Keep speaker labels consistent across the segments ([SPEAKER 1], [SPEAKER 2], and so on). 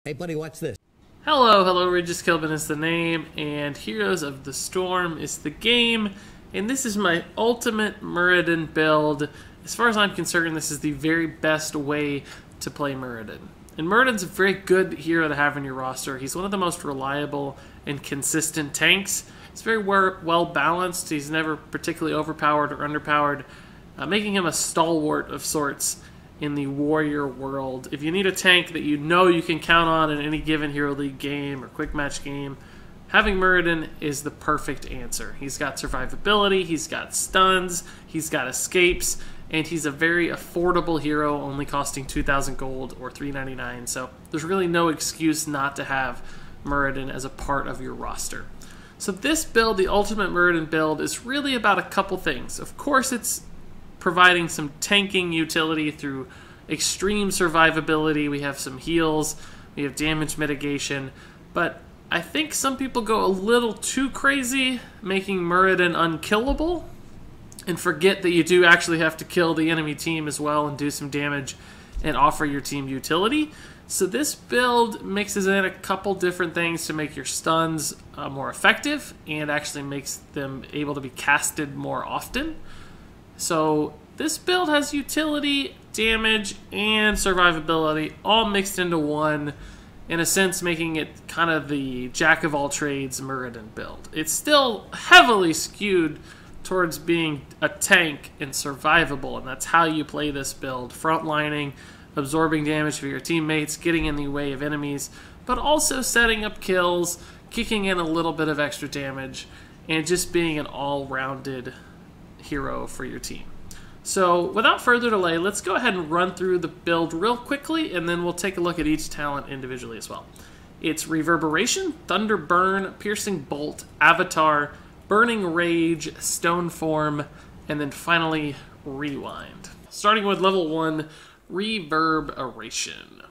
[SPEAKER 1] Hey buddy, watch this.
[SPEAKER 2] Hello, Regis Kilbin is the name, and Heroes of the Storm is the game, and this is my ultimate Muradin build. As far as I'm concerned, this is the very best way to play Muradin. And Muradin's a very good hero to have in your roster. He's one of the most reliable and consistent tanks. He's very well balanced. He's never particularly overpowered or underpowered, making him a stalwart of sorts in the warrior world. If you need a tank that you know you can count on in any given Hero League game or quick match game, having Muradin is the perfect answer. He's got survivability, he's got stuns, he's got escapes, and he's a very affordable hero, only costing 2,000 gold or $3.99. So there's really no excuse not to have Muradin as a part of your roster. So this build, the Ultimate Muradin build, is really about a couple things. Of course, it's providing some tanking utility through extreme survivability. We have some heals, we have damage mitigation, but I think some people go a little too crazy making Muradin unkillable and forget that you do actually have to kill the enemy team as well and do some damage and offer your team utility. So this build mixes in a couple different things to make your stuns more effective and actually makes them able to be casted more often. So this build has utility, damage, and survivability all mixed into one, in a sense making it kind of the jack-of-all-trades Muradin build. It's still heavily skewed towards being a tank and survivable, and that's how you play this build. Frontlining, absorbing damage for your teammates, getting in the way of enemies, but also setting up kills, kicking in a little bit of extra damage, and just being an all-rounded hero for your team. So without further delay, let's go ahead and run through the build real quickly, and then we'll take a look at each talent individually as well. It's Reverberation, Thunder Burn, Piercing Bolt, Avatar, Burning Rage, Stone Form, and then finally Rewind. Starting with level 1, Reverberation.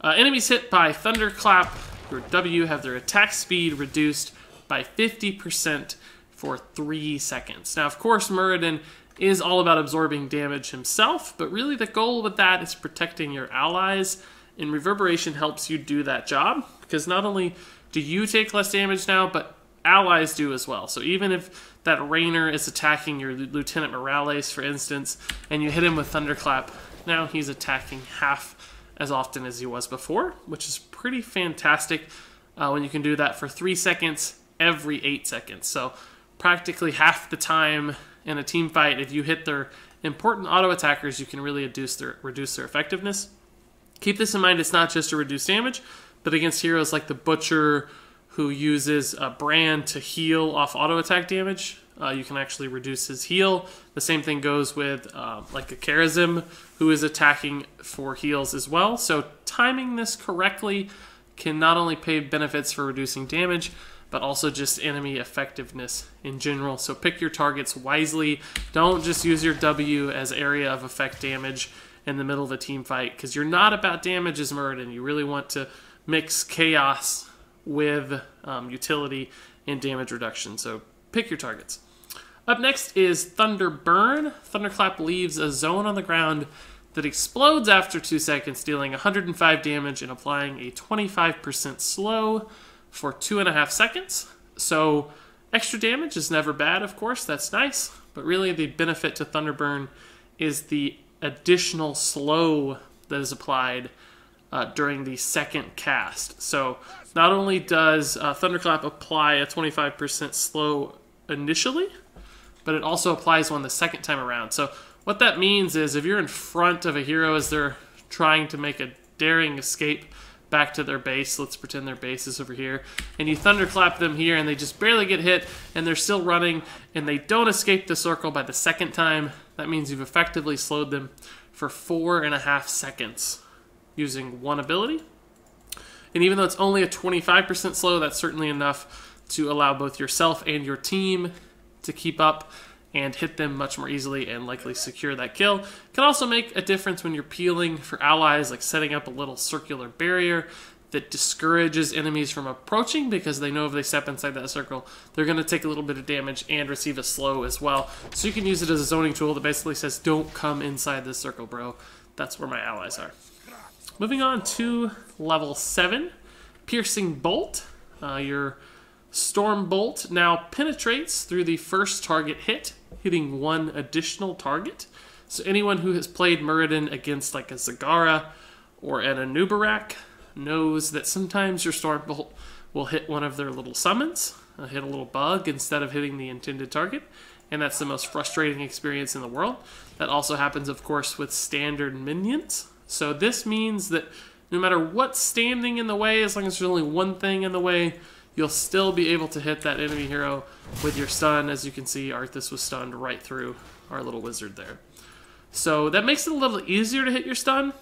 [SPEAKER 2] Enemies hit by Thunderclap or W have their attack speed reduced by 50% for 3 seconds. Now, of course, Muradin is all about absorbing damage himself, but really the goal with that is protecting your allies, and Reverberation helps you do that job, because not only do you take less damage now, but allies do as well. So even if that Rainer is attacking your Lieutenant Morales, for instance, and you hit him with Thunderclap, now he's attacking half as often as he was before, which is pretty fantastic when you can do that for 3 seconds every 8 seconds. So practically half the time in a team fight, if you hit their important auto attackers, you can really reduce their effectiveness. Keep this in mind, it's not just to reduce damage, but against heroes like the Butcher, who uses a brand to heal off auto attack damage, you can actually reduce his heal. The same thing goes with like a Karazim, who is attacking for heals as well. So timing this correctly can not only pay benefits for reducing damage, but also just enemy effectiveness in general. So pick your targets wisely. Don't just use your W as area of effect damage in the middle of a team fight, because you're not about damage as Muradin. You really want to mix chaos with utility and damage reduction. So pick your targets. Up next is Thunder Burn. Thunderclap leaves a zone on the ground that explodes after 2 seconds, dealing 105 damage and applying a 25% slow for 2.5 seconds. So extra damage is never bad, of course, that's nice, but really the benefit to Thunderburn is the additional slow that is applied during the second cast. So not only does Thunderclap apply a 25% slow initially, but it also applies one the second time around. So what that means is if you're in front of a hero as they're trying to make a daring escape back to their base, let's pretend their base is over here, and you thunderclap them here and they just barely get hit and they're still running and they don't escape the circle by the second time, that means you've effectively slowed them for 4.5 seconds using one ability. And even though it's only a 25% slow, that's certainly enough to allow both yourself and your team to keep up and hit them much more easily and likely secure that kill. Can also make a difference when you're peeling for allies, like setting up a little circular barrier that discourages enemies from approaching, because they know if they step inside that circle, they're going to take a little bit of damage and receive a slow as well. So you can use it as a zoning tool that basically says, don't come inside this circle, bro. That's where my allies are. Moving on to level 7, Piercing Bolt. Your Storm Bolt now penetrates through the first target hit, hitting 1 additional target. So anyone who has played Muradin against like a Zagara or an Anubarak knows that sometimes your Storm Bolt will hit one of their little summons, hit a little bug instead of hitting the intended target, and that's the most frustrating experience in the world. That also happens, of course, with standard minions. So this means that no matter what's standing in the way, as long as there's only one thing in the way, you'll still be able to hit that enemy hero with your stun. As you can see, Arthas was stunned right through our little wizard there. So that makes it a little easier to hit your stun.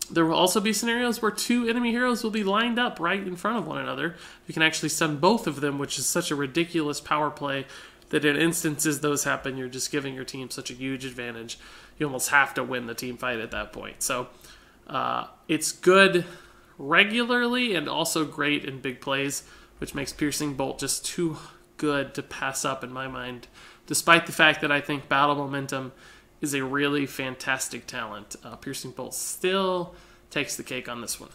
[SPEAKER 2] There will also be scenarios where 2 enemy heroes will be lined up right in front of one another. You can actually stun both of them, which is such a ridiculous power play that in instances those happen, you're just giving your team such a huge advantage. You almost have to win the team fight at that point. So it's good regularly and also great in big plays, which makes Piercing Bolt just too good to pass up in my mind, despite the fact that I think Battle Momentum is a really fantastic talent. Piercing Bolt still takes the cake on this one.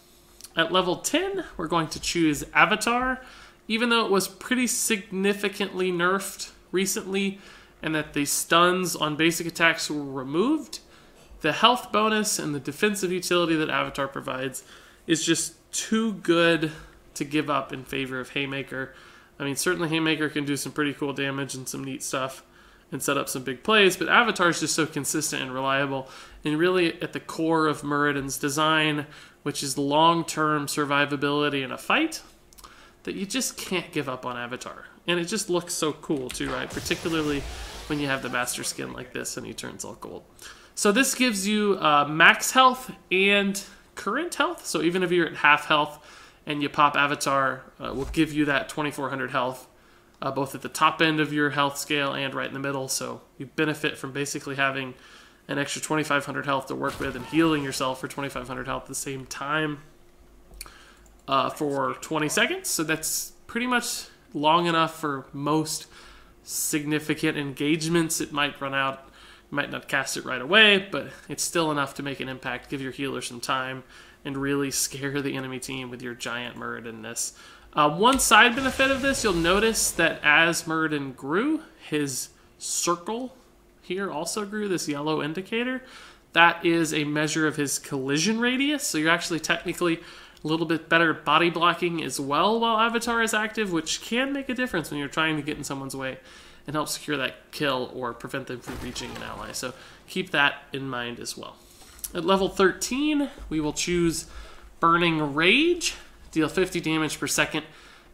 [SPEAKER 2] At level 10, we're going to choose Avatar, even though it was pretty significantly nerfed recently and that the stuns on basic attacks were removed. The health bonus and the defensive utility that Avatar provides is just too good to give up in favor of Haymaker. I mean, certainly Haymaker can do some pretty cool damage and some neat stuff and set up some big plays, but Avatar is just so consistent and reliable, and really at the core of Muradin's design, which is long-term survivability in a fight, that you just can't give up on Avatar. And it just looks so cool too, right? Particularly when you have the master skin like this and he turns all gold. So this gives you max health and current health. So even if you're at half health and you pop Avatar, will give you that 2400 health, both at the top end of your health scale and right in the middle. So you benefit from basically having an extra 2500 health to work with and healing yourself for 2500 health at the same time for 20 seconds. So that's pretty much long enough for most significant engagements. It might run out. You might not cast it right away, but it's still enough to make an impact, give your healer some time, and really scare the enemy team with your giant Muradin-ness. One side benefit of this, you'll notice that as Muradin grew, his circle here also grew, this yellow indicator. That is a measure of his collision radius, so you're actually technically a little bit better body blocking as well while Avatar is active, which can make a difference when you're trying to get in someone's way and help secure that kill or prevent them from reaching an ally. So keep that in mind as well. At level 13, we will choose Burning Rage. Deal 50 damage per second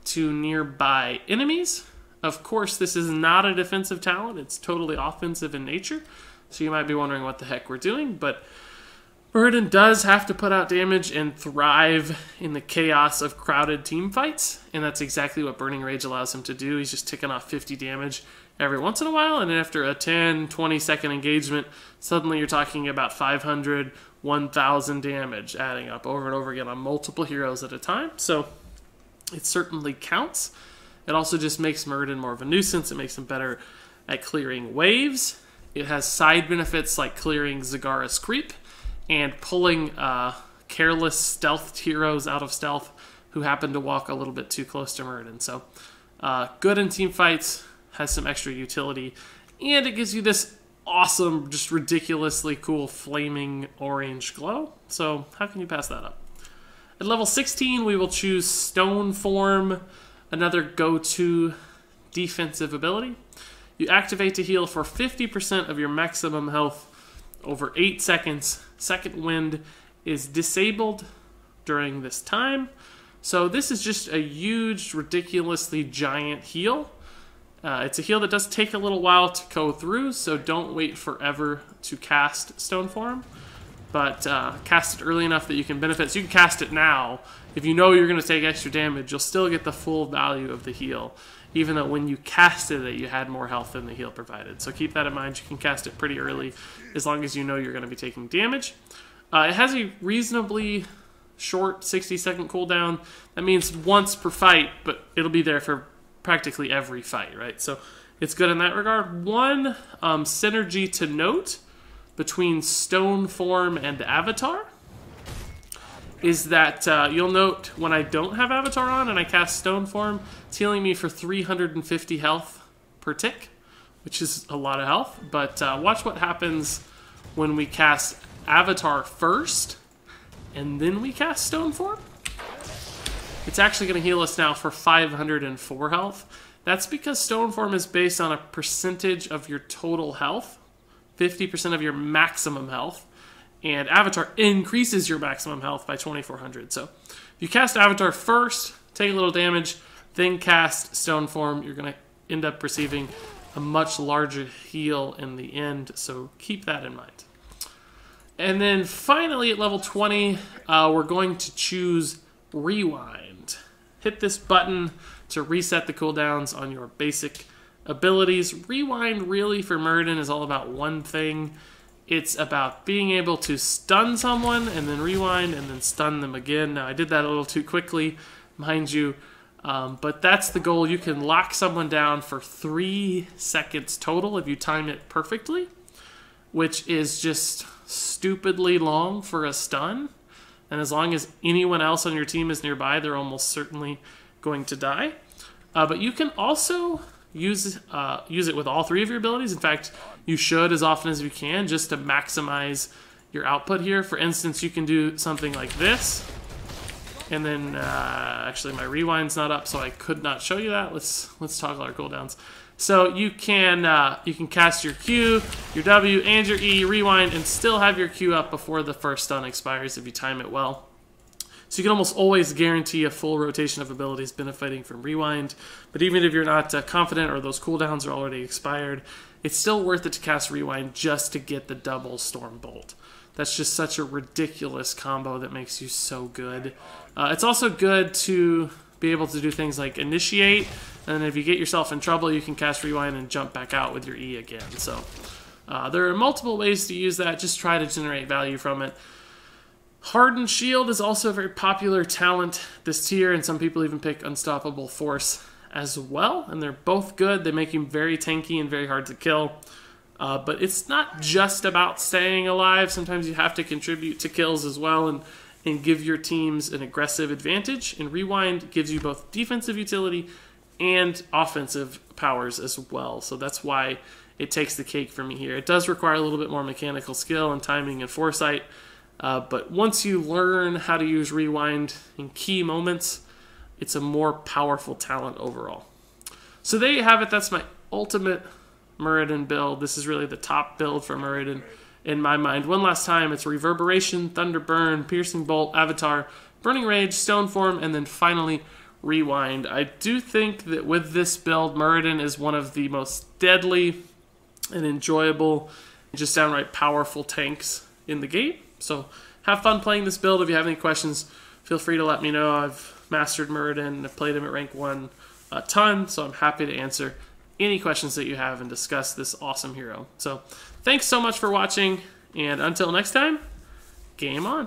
[SPEAKER 2] to nearby enemies. Of course, this is not a defensive talent. It's totally offensive in nature. So you might be wondering what the heck we're doing, but Muradin does have to put out damage and thrive in the chaos of crowded team fights, and that's exactly what Burning Rage allows him to do. He's just ticking off 50 damage every once in a while, and then after a 10, 20-second engagement, suddenly you're talking about 500, 1,000 damage adding up over and over again on multiple heroes at a time. So it certainly counts. It also just makes Muradin more of a nuisance. It makes him better at clearing waves. It has side benefits like clearing Zagara's creep and pulling careless stealth heroes out of stealth who happen to walk a little bit too close to Muradin. So good in team fights, has some extra utility, and it gives you this awesome, just ridiculously cool flaming orange glow. So how can you pass that up? At level 16, we will choose Stone Form, another go-to defensive ability. You activate to heal for 50% of your maximum health over 8 seconds. Second Wind is disabled during this time. So this is just a huge, ridiculously giant heal. It's a heal that does take a little while to go through, so don't wait forever to cast Stone Form. But cast it early enough that you can benefit. So you can cast it now. If you know you're going to take extra damage, you'll still get the full value of the heal, even though when you casted it, you had more health than the heal provided. So keep that in mind. You can cast it pretty early as long as you know you're going to be taking damage. It has a reasonably short 60-second cooldown. That means once per fight, but it'll be there for practically every fight, right? So it's good in that regard. One synergy to note between Stone Form and Avatar is that you'll note when I don't have Avatar on and I cast Stone Form, it's healing me for 350 health per tick, which is a lot of health. But watch what happens when we cast Avatar first and then we cast Stone Form. It's actually going to heal us now for 504 health. That's because Stone Form is based on a percentage of your total health, 50% of your maximum health, and Avatar increases your maximum health by 2400. So if you cast Avatar first, take a little damage, then cast Stone Form, you're going to end up receiving a much larger heal in the end, so keep that in mind. And then finally at level 20, we're going to choose Rewind. Hit this button to reset the cooldowns on your basic abilities. Rewind really for Muradin is all about one thing. It's about being able to stun someone and then rewind and then stun them again. Now I did that a little too quickly, mind you, but that's the goal. You can lock someone down for 3 seconds total if you time it perfectly, which is just stupidly long for a stun. And as long as anyone else on your team is nearby, they're almost certainly going to die. But you can also use it with all 3 of your abilities. In fact, you should as often as you can, just to maximize your output here. For instance, you can do something like this. And then, actually my rewind's not up, so I could not show you that. Let's toggle our cooldowns. So you can cast your Q, your W, and your E, rewind, and still have your Q up before the first stun expires if you time it well. So you can almost always guarantee a full rotation of abilities benefiting from rewind. But even if you're not confident or those cooldowns are already expired, it's still worth it to cast rewind just to get the double Storm Bolt. That's just such a ridiculous combo that makes you so good. It's also good to be able to do things like initiate, and if you get yourself in trouble, you can cast rewind and jump back out with your E again. So there are multiple ways to use that. Just try to generate value from it. Hardened Shield is also a very popular talent this tier, and some people even pick Unstoppable Force as well, and they're both good. They make him very tanky and very hard to kill. But it's not just about staying alive. Sometimes you have to contribute to kills as well and give your teams an aggressive advantage. And Rewind gives you both defensive utility and offensive powers as well. So that's why it takes the cake for me here. It does require a little bit more mechanical skill and timing and foresight. But once you learn how to use Rewind in key moments, it's a more powerful talent overall. So there you have it. That's my ultimate Muradin build. This is really the top build for Muradin in my mind. One last time, it's Reverberation, Thunder Burn, Piercing Bolt, Avatar, Burning Rage, Stone Form, and then finally Rewind. I do think that with this build, Muradin is one of the most deadly and enjoyable, just downright powerful tanks in the game. So have fun playing this build. If you have any questions, feel free to let me know. I've mastered Muradin. I've played him at rank 1 a ton, so I'm happy to answer any questions that you have and discuss this awesome hero. So thanks so much for watching, and until next time, game on.